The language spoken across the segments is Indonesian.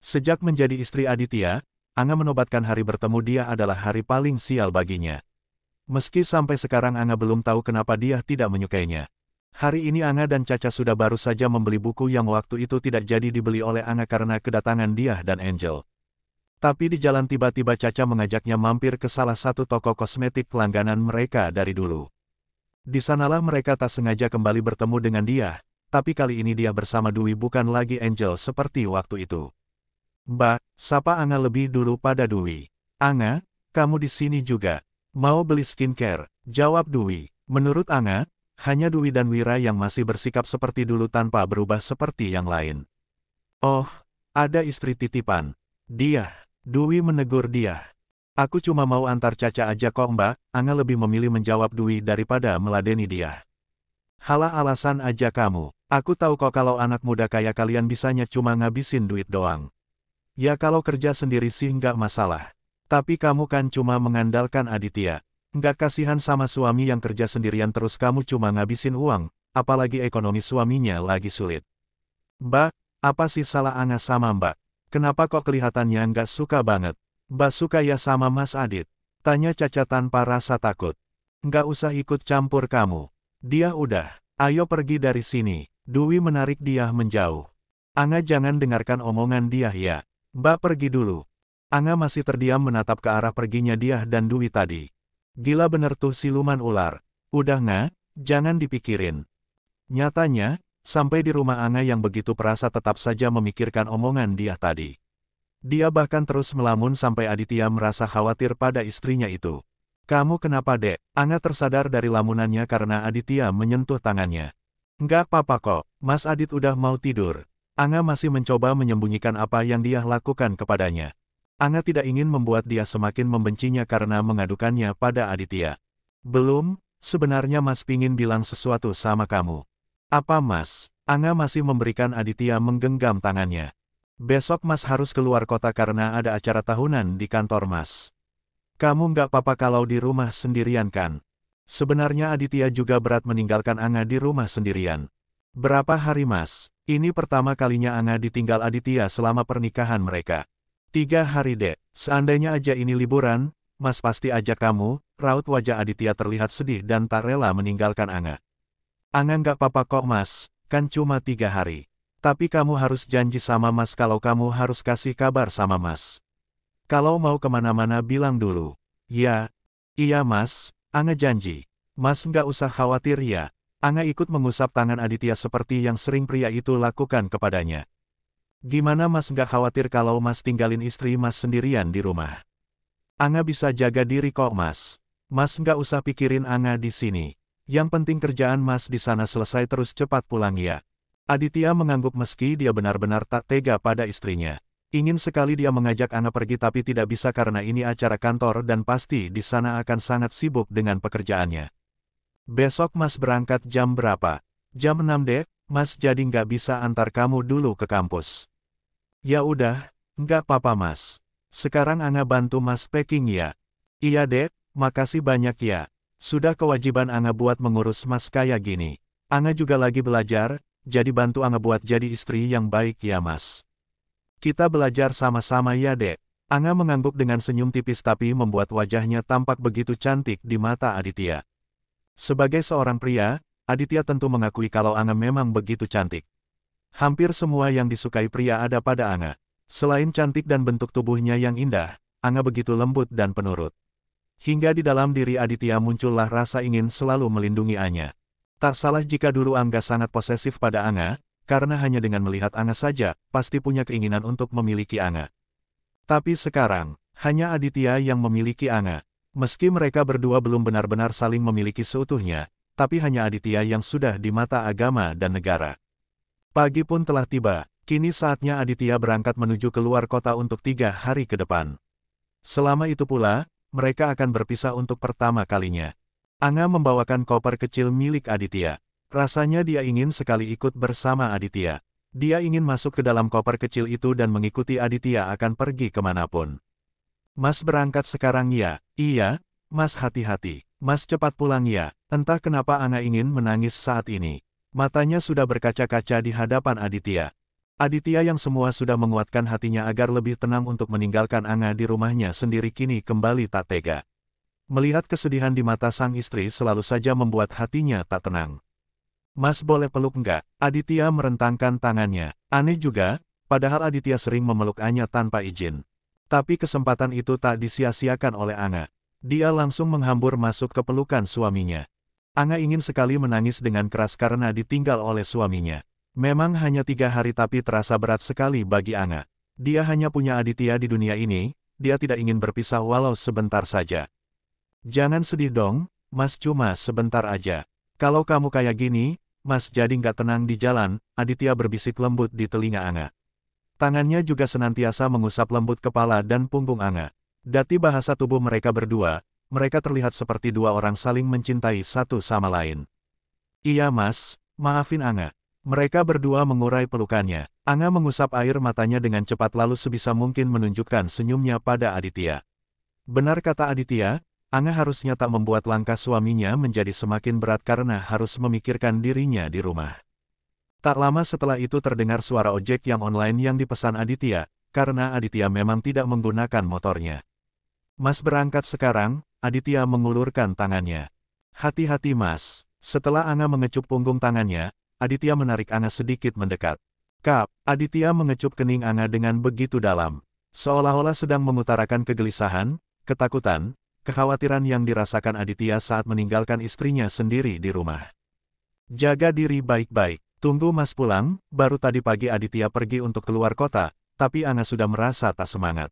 Sejak menjadi istri Aditya, Anga menobatkan hari bertemu dia adalah hari paling sial baginya. Meski sampai sekarang Anga belum tahu kenapa dia tidak menyukainya. Hari ini Anga dan Caca sudah baru saja membeli buku yang waktu itu tidak jadi dibeli oleh Anga karena kedatangan dia dan Angel. Tapi di jalan tiba-tiba Caca mengajaknya mampir ke salah satu toko kosmetik langganan mereka dari dulu. Di sanalah mereka tak sengaja kembali bertemu dengan dia, tapi kali ini dia bersama Dwi bukan lagi Angel seperti waktu itu. Mbak, sapa Anga lebih dulu pada Dwi. Anga, kamu di sini juga. Mau beli skincare? Jawab Dwi. Menurut Anga, hanya Dwi dan Wira yang masih bersikap seperti dulu tanpa berubah seperti yang lain. Oh, ada istri titipan. Dia. Dwi menegur dia. Aku cuma mau antar Caca aja kok Mbak, Anga lebih memilih menjawab Dwi daripada meladeni dia. Halah alasan aja kamu. Aku tahu kok kalau anak muda kayak kalian bisanya cuma ngabisin duit doang. Ya kalau kerja sendiri sih nggak masalah. Tapi kamu kan cuma mengandalkan Aditya. Nggak kasihan sama suami yang kerja sendirian terus kamu cuma ngabisin uang, apalagi ekonomi suaminya lagi sulit. Mbak, apa sih salah Anga sama Mbak? Kenapa kok kelihatannya nggak suka banget? Mbak suka ya sama Mas Adit? Tanya Caca tanpa rasa takut. Nggak usah ikut campur kamu. Dia udah. Ayo pergi dari sini. Dwi menarik dia menjauh. Anga jangan dengarkan omongan dia ya. Mbak pergi dulu. Anga masih terdiam menatap ke arah perginya dia dan Dwi tadi. Gila bener tuh siluman ular. Udah nggak? Jangan dipikirin. Nyatanya, sampai di rumah Anga yang begitu perasa tetap saja memikirkan omongan dia tadi. Dia bahkan terus melamun sampai Aditya merasa khawatir pada istrinya itu. Kamu kenapa dek? Anga tersadar dari lamunannya karena Aditya menyentuh tangannya. Nggak apa-apa kok, Mas Adit udah mau tidur. Anga masih mencoba menyembunyikan apa yang dia lakukan kepadanya. Anga tidak ingin membuat dia semakin membencinya karena mengadukannya pada Aditya. Belum, sebenarnya Mas pingin bilang sesuatu sama kamu. Apa Mas? Anga masih memberikan Aditya menggenggam tangannya. Besok Mas harus keluar kota karena ada acara tahunan di kantor Mas. Kamu nggak apa-apa kalau di rumah sendirian kan? Sebenarnya Aditya juga berat meninggalkan Anga di rumah sendirian. Berapa hari Mas? Ini pertama kalinya Anga ditinggal Aditya selama pernikahan mereka. 3 hari dek, seandainya aja ini liburan, Mas pasti ajak kamu. Raut wajah Aditya terlihat sedih dan tak rela meninggalkan Anga. Anga nggak apa-apa kok Mas, kan cuma 3 hari. Tapi kamu harus janji sama Mas kalau kamu harus kasih kabar sama Mas. Kalau mau kemana-mana bilang dulu. Ya, iya Mas, Anga janji. Mas nggak usah khawatir ya. Anga ikut mengusap tangan Aditya seperti yang sering pria itu lakukan kepadanya. Gimana Mas nggak khawatir kalau Mas tinggalin istri Mas sendirian di rumah? Anga bisa jaga diri kok Mas. Mas nggak usah pikirin Anga di sini. Yang penting kerjaan Mas di sana selesai terus cepat pulang ya. Aditya mengangguk meski dia benar-benar tak tega pada istrinya. Ingin sekali dia mengajak Anga pergi tapi tidak bisa karena ini acara kantor dan pasti di sana akan sangat sibuk dengan pekerjaannya. Besok Mas berangkat jam berapa? Jam 6 dek, Mas jadi nggak bisa antar kamu dulu ke kampus. Ya udah, nggak apa-apa Mas. Sekarang Anga bantu Mas packing ya. Iya dek, makasih banyak ya. Sudah kewajiban Anga buat mengurus Mas kayak gini. Anga juga lagi belajar, jadi bantu Anga buat jadi istri yang baik ya Mas. Kita belajar sama-sama ya dek. Anga mengangguk dengan senyum tipis tapi membuat wajahnya tampak begitu cantik di mata Aditya. Sebagai seorang pria, Aditya tentu mengakui kalau Anga memang begitu cantik. Hampir semua yang disukai pria ada pada Anga. Selain cantik dan bentuk tubuhnya yang indah, Anga begitu lembut dan penurut. Hingga di dalam diri Aditya muncullah rasa ingin selalu melindungi Anya. Tak salah jika dulu Angga sangat posesif pada Anga, karena hanya dengan melihat Anga saja, pasti punya keinginan untuk memiliki Anga. Tapi sekarang, hanya Aditya yang memiliki Anga. Meski mereka berdua belum benar-benar saling memiliki seutuhnya, tapi hanya Aditya yang sudah di mata agama dan negara. Pagi pun telah tiba, kini saatnya Aditya berangkat menuju keluar kota untuk 3 hari ke depan. Selama itu pula, mereka akan berpisah untuk pertama kalinya. Anga membawakan koper kecil milik Aditya. Rasanya dia ingin sekali ikut bersama Aditya. Dia ingin masuk ke dalam koper kecil itu dan mengikuti Aditya akan pergi kemanapun. Mas berangkat sekarang ya? Iya, Mas hati-hati. Mas cepat pulang ya. Entah kenapa Anga ingin menangis saat ini. Matanya sudah berkaca-kaca di hadapan Aditya. Aditya yang semua sudah menguatkan hatinya agar lebih tenang untuk meninggalkan Anga di rumahnya sendiri kini kembali tak tega. Melihat kesedihan di mata sang istri selalu saja membuat hatinya tak tenang. Mas boleh peluk enggak? Aditya merentangkan tangannya. Aneh juga, padahal Aditya sering memeluk Anya tanpa izin. Tapi kesempatan itu tak disia-siakan oleh Anga. Dia langsung menghambur masuk ke pelukan suaminya. Anga ingin sekali menangis dengan keras karena ditinggal oleh suaminya. Memang hanya 3 hari tapi terasa berat sekali bagi Anga. Dia hanya punya Aditya di dunia ini, dia tidak ingin berpisah walau sebentar saja. Jangan sedih dong, Mas, cuma sebentar aja. Kalau kamu kayak gini, Mas jadi nggak tenang di jalan, Aditya berbisik lembut di telinga Anga. Tangannya juga senantiasa mengusap lembut kepala dan punggung Anga. Dari bahasa tubuh mereka berdua, mereka terlihat seperti dua orang saling mencintai satu sama lain. Iya Mas, maafin Anga. Mereka berdua mengurai pelukannya. Anga mengusap air matanya dengan cepat lalu sebisa mungkin menunjukkan senyumnya pada Aditya. Benar kata Aditya, Anga harusnya tak membuat langkah suaminya menjadi semakin berat karena harus memikirkan dirinya di rumah. Tak lama setelah itu terdengar suara ojek yang online yang dipesan Aditya, karena Aditya memang tidak menggunakan motornya. Mas berangkat sekarang, Aditya mengulurkan tangannya. Hati-hati Mas. Setelah Anga mengecup punggung tangannya, Aditya menarik Anga sedikit mendekat. Kap, Aditya mengecup kening Anga dengan begitu dalam. Seolah-olah sedang mengutarakan kegelisahan, ketakutan, kekhawatiran yang dirasakan Aditya saat meninggalkan istrinya sendiri di rumah. Jaga diri baik-baik. Tunggu Mas pulang, baru tadi pagi Aditya pergi untuk keluar kota, tapi Anga sudah merasa tak semangat.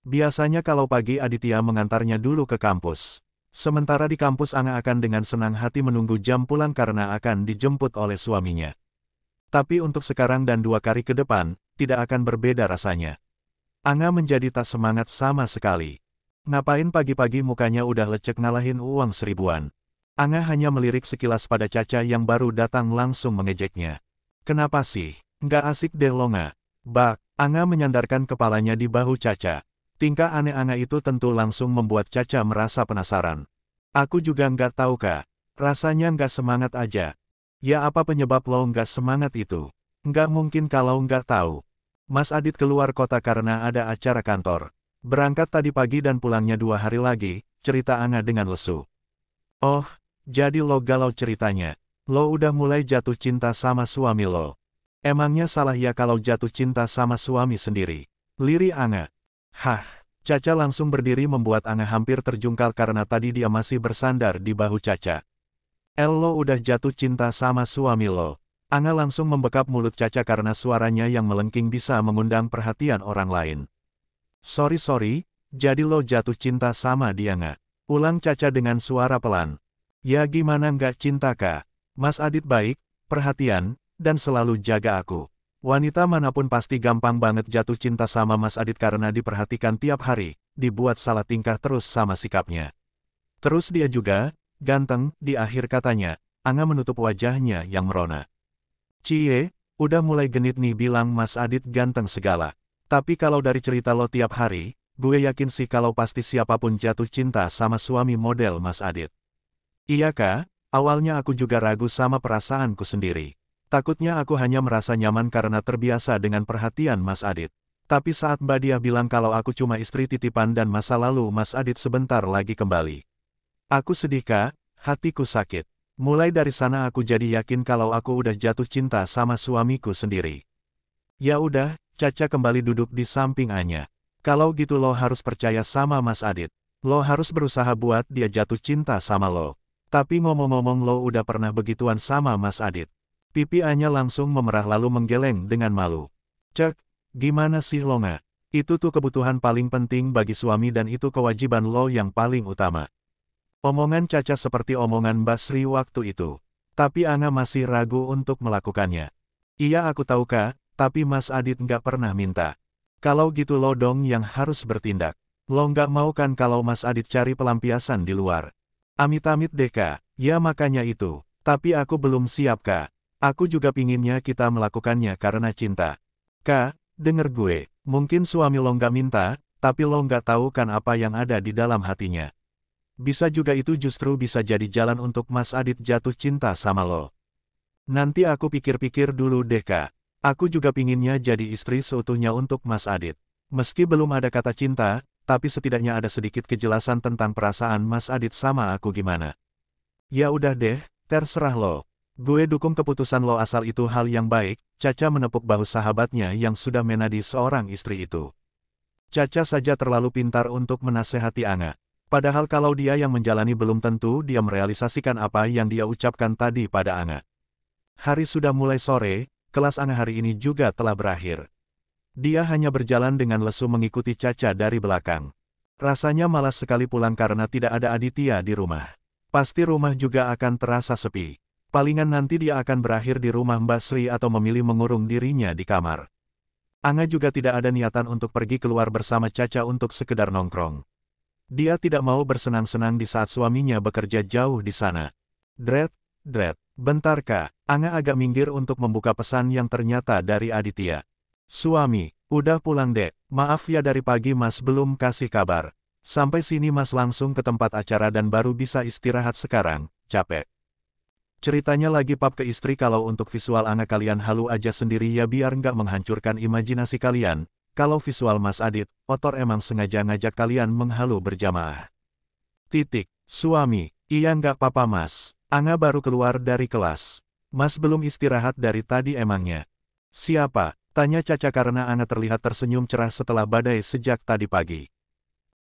Biasanya kalau pagi Aditya mengantarnya dulu ke kampus. Sementara di kampus Anga akan dengan senang hati menunggu jam pulang karena akan dijemput oleh suaminya. Tapi untuk sekarang dan 2 kali ke depan, tidak akan berbeda rasanya. Anga menjadi tak semangat sama sekali. Ngapain pagi-pagi mukanya udah lecek ngalahin uang 1000-an. Anga hanya melirik sekilas pada Caca yang baru datang langsung mengejeknya. Kenapa sih? Nggak asik deh lo nggak? Bak, Anga menyandarkan kepalanya di bahu Caca. Tingkah aneh Anga itu tentu langsung membuat Caca merasa penasaran. Aku juga nggak tahu Kak. Rasanya nggak semangat aja. Ya apa penyebab lo nggak semangat itu? Nggak mungkin kalau nggak tahu. Mas Adit keluar kota karena ada acara kantor. Berangkat tadi pagi dan pulangnya 2 hari lagi, cerita Anga dengan lesu. Oh, jadi lo galau ceritanya. Lo udah mulai jatuh cinta sama suami lo. Emangnya salah ya kalau jatuh cinta sama suami sendiri? Lirih Anga. Hah, Caca langsung berdiri membuat Anga hampir terjungkal karena tadi dia masih bersandar di bahu Caca. Lo udah jatuh cinta sama suami lo. Anga langsung membekap mulut Caca karena suaranya yang melengking bisa mengundang perhatian orang lain. Sorry, jadi lo jatuh cinta sama dia nggak? Ulang Caca dengan suara pelan. Ya gimana nggak cinta Kak? Mas Adit baik, perhatian, dan selalu jaga aku. Wanita manapun pasti gampang banget jatuh cinta sama Mas Adit karena diperhatikan tiap hari, dibuat salah tingkah terus sama sikapnya. Terus dia juga, ganteng, di akhir katanya, Anga menutup wajahnya yang merona. Cie, udah mulai genit nih bilang Mas Adit ganteng segala. Tapi kalau dari cerita lo tiap hari, gue yakin sih kalau pasti siapapun jatuh cinta sama suami model Mas Adit. Iya Kak, awalnya aku juga ragu sama perasaanku sendiri. Takutnya aku hanya merasa nyaman karena terbiasa dengan perhatian Mas Adit. Tapi saat Mbak Diah bilang kalau aku cuma istri titipan dan masa lalu Mas Adit sebentar lagi kembali. Aku sedih Kak, hatiku sakit. Mulai dari sana aku jadi yakin kalau aku udah jatuh cinta sama suamiku sendiri. Ya udah, Caca kembali duduk di samping Anya. Kalau gitu lo harus percaya sama Mas Adit. Lo harus berusaha buat dia jatuh cinta sama lo. Tapi ngomong-ngomong lo udah pernah begituan sama Mas Adit. Pipi Anya langsung memerah lalu menggeleng dengan malu. Cek, gimana sih lo nggak? Itu tuh kebutuhan paling penting bagi suami dan itu kewajiban lo yang paling utama. Omongan Caca seperti omongan Mbak Sri waktu itu. Tapi Anga masih ragu untuk melakukannya. Iya aku tahu Kak, tapi Mas Adit nggak pernah minta. Kalau gitu lo dong yang harus bertindak. Lo nggak mau kan kalau Mas Adit cari pelampiasan di luar? Amit-amit deh Kak, ya makanya itu. Tapi aku belum siap Kak. Aku juga pinginnya kita melakukannya karena cinta. Kak, denger gue, mungkin suami lo nggak minta, tapi lo nggak tahu kan apa yang ada di dalam hatinya. Bisa juga itu justru bisa jadi jalan untuk Mas Adit jatuh cinta sama lo. Nanti aku pikir-pikir dulu deh Kak. Aku juga pinginnya jadi istri seutuhnya untuk Mas Adit. Meski belum ada kata cinta, tapi setidaknya ada sedikit kejelasan tentang perasaan Mas Adit sama aku gimana. Ya udah deh, terserah lo. Gue dukung keputusan lo asal itu hal yang baik. Caca menepuk bahu sahabatnya yang sudah menjadi seorang istri itu. Caca saja terlalu pintar untuk menasehati Anga. Padahal kalau dia yang menjalani belum tentu dia merealisasikan apa yang dia ucapkan tadi pada Anga. Hari sudah mulai sore, kelas Anga hari ini juga telah berakhir. Dia hanya berjalan dengan lesu mengikuti Caca dari belakang. Rasanya malas sekali pulang karena tidak ada Aditya di rumah. Pasti rumah juga akan terasa sepi. Palingan nanti dia akan berakhir di rumah Mbak Sri atau memilih mengurung dirinya di kamar. Anga juga tidak ada niatan untuk pergi keluar bersama Caca untuk sekedar nongkrong. Dia tidak mau bersenang-senang di saat suaminya bekerja jauh di sana. Dret, bentar Kak, Anga agak minggir untuk membuka pesan yang ternyata dari Aditya. Suami, udah pulang dek, maaf ya dari pagi Mas belum kasih kabar. Sampai sini Mas langsung ke tempat acara dan baru bisa istirahat sekarang, capek. Ceritanya lagi pap ke istri kalau untuk visual Anga kalian halu aja sendiri ya biar nggak menghancurkan imajinasi kalian. Kalau visual Mas Adit, Otor emang sengaja ngajak kalian menghalu berjamaah. Suami, iya nggak apa-apa Mas. Anga baru keluar dari kelas. Mas belum istirahat dari tadi emangnya. Siapa? Tanya Caca karena Anga terlihat tersenyum cerah setelah badai sejak tadi pagi.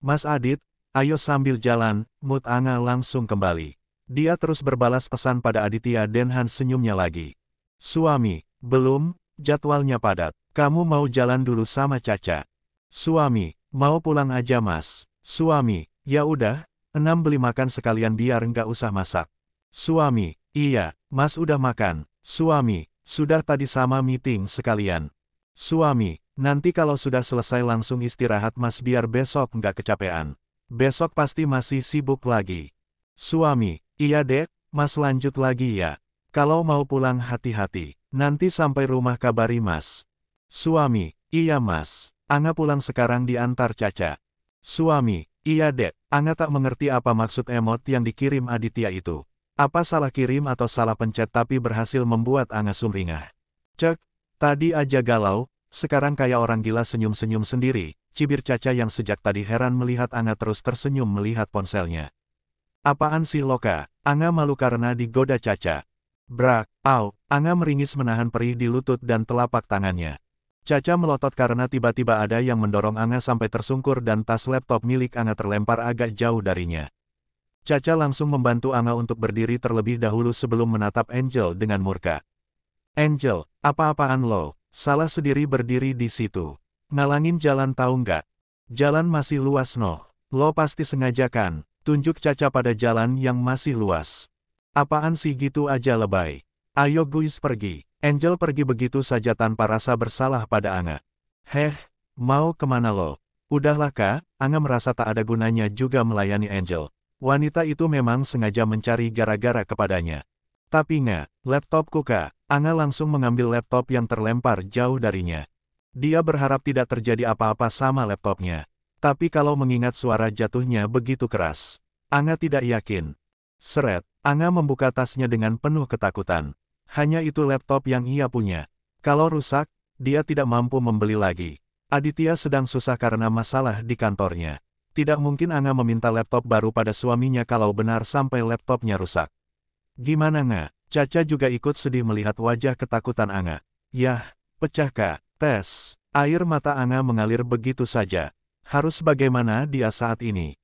Mas Adit, ayo sambil jalan, mood Anga langsung kembali. Dia terus berbalas pesan pada Aditya dan Han senyumnya lagi. Suami, belum, jadwalnya padat. Kamu mau jalan dulu sama Caca? Suami, mau pulang aja Mas. Suami, ya udah, 6 beli makan sekalian biar nggak usah masak. Suami, iya, Mas udah makan. Suami, sudah tadi sama meeting sekalian. Suami, nanti kalau sudah selesai langsung istirahat Mas biar besok nggak kecapean. Besok pasti masih sibuk lagi. Suami, iya dek, Mas lanjut lagi ya. Kalau mau pulang hati-hati, nanti sampai rumah kabari Mas. Suami, iya Mas. Anga pulang sekarang diantar Caca. Suami, iya dek, Anga tak mengerti apa maksud emot yang dikirim Aditya itu. Apa salah kirim atau salah pencet tapi berhasil membuat Anga sumringah. Cek, tadi aja galau, sekarang kayak orang gila senyum-senyum sendiri, cibir Caca yang sejak tadi heran melihat Anga terus tersenyum melihat ponselnya. Apaan sih Loka? Anga malu karena digoda Caca. Brak, Anga meringis menahan perih di lutut dan telapak tangannya. Caca melotot karena tiba-tiba ada yang mendorong Anga sampai tersungkur dan tas laptop milik Anga terlempar agak jauh darinya. Caca langsung membantu Anga untuk berdiri terlebih dahulu sebelum menatap Angel dengan murka. Angel, apa-apaan lo? Salah sendiri berdiri di situ. Ngalangin jalan tahu nggak? Jalan masih luas noh. Lo pasti sengaja kan? Tunjuk Caca pada jalan yang masih luas. Apaan sih gitu aja lebay? Ayo guys pergi. Angel pergi begitu saja tanpa rasa bersalah pada Anga. Mau kemana lo? Udahlah Kak, Anga merasa tak ada gunanya juga melayani Angel. Wanita itu memang sengaja mencari gara-gara kepadanya. Tapi nggak, laptopku Kak. Anga langsung mengambil laptop yang terlempar jauh darinya. Dia berharap tidak terjadi apa-apa sama laptopnya. Tapi kalau mengingat suara jatuhnya begitu keras, Anga tidak yakin. Seret, Anga membuka tasnya dengan penuh ketakutan. Hanya itu laptop yang ia punya. Kalau rusak, dia tidak mampu membeli lagi. Aditya sedang susah karena masalah di kantornya. Tidak mungkin Anga meminta laptop baru pada suaminya kalau benar sampai laptopnya rusak. Gimana Nga? Caca juga ikut sedih melihat wajah ketakutan Anga. Yah, pecah Kak. Tes. Air mata Anga mengalir begitu saja. Harus bagaimana dia saat ini?